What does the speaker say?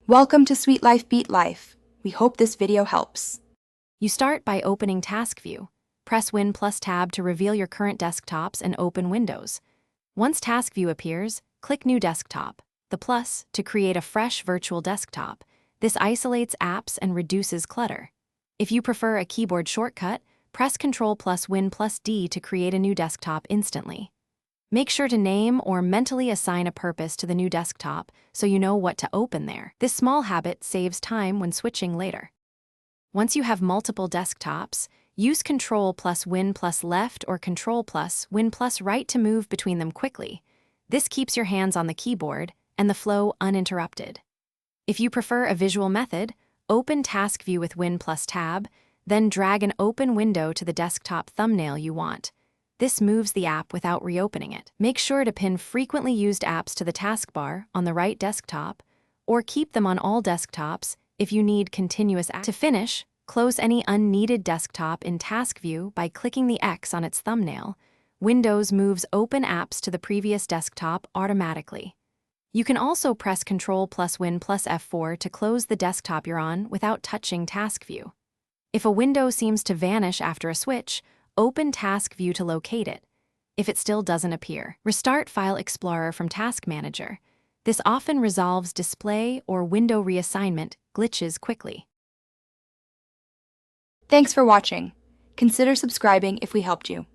Welcome to Sweet Life Beat Life. We hope this video helps. You start by opening Task View. Press Win plus Tab to reveal your current desktops and open windows. Once Task View appears, click New Desktop, the plus, to create a fresh virtual desktop. This isolates apps and reduces clutter. If you prefer a keyboard shortcut, press Ctrl plus Win plus D to create a new desktop instantly. Make sure to name or mentally assign a purpose to the new desktop so you know what to open there. This small habit saves time when switching later. Once you have multiple desktops, use Ctrl plus Win plus Left or Ctrl plus Win plus Right to move between them quickly. This keeps your hands on the keyboard and the flow uninterrupted. If you prefer a visual method, open Task View with Win plus Tab, then drag an open window to the desktop thumbnail you want. This moves the app without reopening it. Make sure to pin frequently used apps to the taskbar on the right desktop, or keep them on all desktops if you need continuous access. To finish, close any unneeded desktop in Task View by clicking the X on its thumbnail. Windows moves open apps to the previous desktop automatically. You can also press Ctrl plus Win plus F4 to close the desktop you're on without touching Task View. If a window seems to vanish after a switch, open Task View to locate it. If it still doesn't appear, restart File Explorer from Task Manager. This often resolves display or window reassignment glitches quickly. Thanks for watching. Consider subscribing if we helped you.